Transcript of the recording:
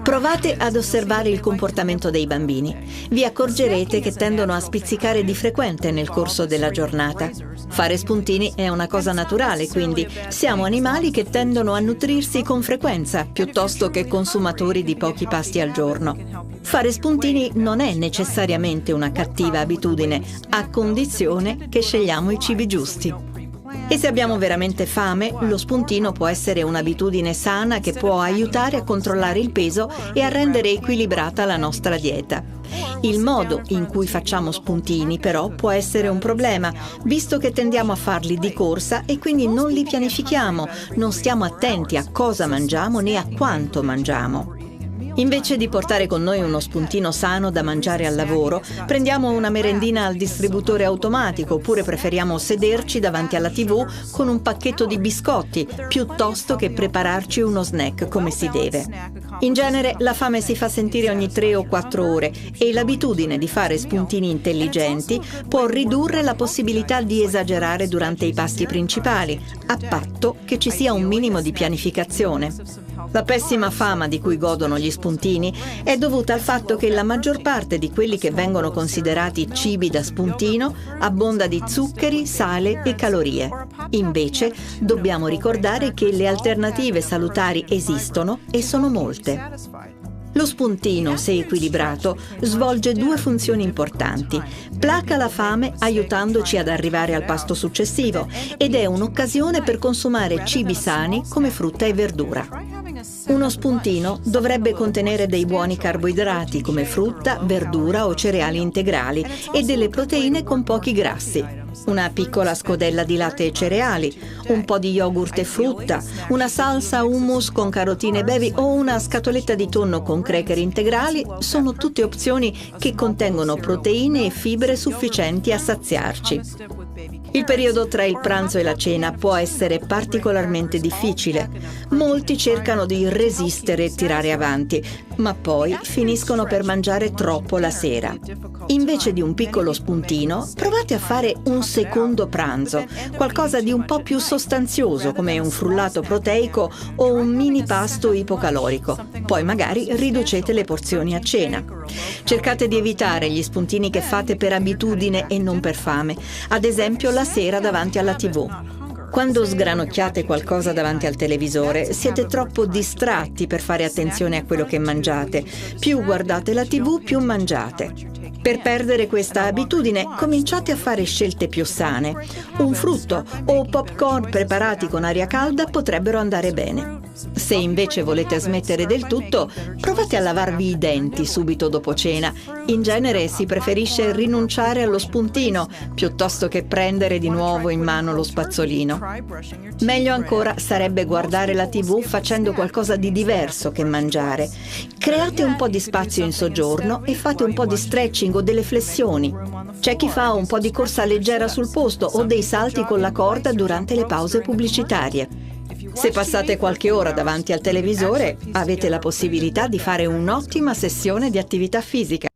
Provate ad osservare il comportamento dei bambini. Vi accorgerete che tendono a spizzicare di frequente nel corso della giornata. Fare spuntini è una cosa naturale, quindi siamo animali che tendono a nutrirsi con frequenza, piuttosto che consumatori di pochi pasti al giorno. Fare spuntini non è necessariamente una cattiva abitudine, a condizione che scegliamo i cibi giusti. E se abbiamo veramente fame, lo spuntino può essere un'abitudine sana che può aiutare a controllare il peso e a rendere equilibrata la nostra dieta. Il modo in cui facciamo spuntini, però, può essere un problema, visto che tendiamo a farli di corsa e quindi non li pianifichiamo, non stiamo attenti a cosa mangiamo né a quanto mangiamo. Invece di portare con noi uno spuntino sano da mangiare al lavoro, prendiamo una merendina al distributore automatico oppure preferiamo sederci davanti alla TV con un pacchetto di biscotti piuttosto che prepararci uno snack come si deve. In genere la fame si fa sentire ogni 3 o 4 ore e l'abitudine di fare spuntini intelligenti può ridurre la possibilità di esagerare durante i pasti principali, a patto che ci sia un minimo di pianificazione. La pessima fama di cui godono gli spuntini è dovuta al fatto che la maggior parte di quelli che vengono considerati cibi da spuntino abbonda di zuccheri, sale e calorie. Invece, dobbiamo ricordare che le alternative salutari esistono e sono molte. Lo spuntino, se equilibrato, svolge 2 funzioni importanti. Placa la fame aiutandoci ad arrivare al pasto successivo ed è un'occasione per consumare cibi sani come frutta e verdura. Uno spuntino dovrebbe contenere dei buoni carboidrati come frutta, verdura o cereali integrali e delle proteine con pochi grassi. Una piccola scodella di latte e cereali, un po' di yogurt e frutta, una salsa hummus con carotine e bevi o una scatoletta di tonno con cracker integrali sono tutte opzioni che contengono proteine e fibre sufficienti a saziarci. Il periodo tra il pranzo e la cena può essere particolarmente difficile. Molti cercano di resistere e tirare avanti, ma poi finiscono per mangiare troppo la sera. Invece di un piccolo spuntino, provate a fare un secondo pranzo, qualcosa di un po' più sostanzioso come un frullato proteico o un mini pasto ipocalorico. Poi magari riducete le porzioni a cena. Cercate di evitare gli spuntini che fate per abitudine e non per fame, ad esempio la sera davanti alla TV. Quando sgranocchiate qualcosa davanti al televisore, siete troppo distratti per fare attenzione a quello che mangiate. Più guardate la TV, più mangiate. Per perdere questa abitudine, cominciate a fare scelte più sane. Un frutto o popcorn preparati con aria calda potrebbero andare bene. Se invece volete smettere del tutto, provate a lavarvi i denti subito dopo cena. In genere si preferisce rinunciare allo spuntino piuttosto che prendere di nuovo in mano lo spazzolino. Meglio ancora sarebbe guardare la TV facendo qualcosa di diverso che mangiare. Create un po' di spazio in soggiorno e fate un po' di stretching o delle flessioni. C'è chi fa un po' di corsa leggera sul posto o dei salti con la corda durante le pause pubblicitarie. Se passate qualche ora davanti al televisore, avete la possibilità di fare un'ottima sessione di attività fisica.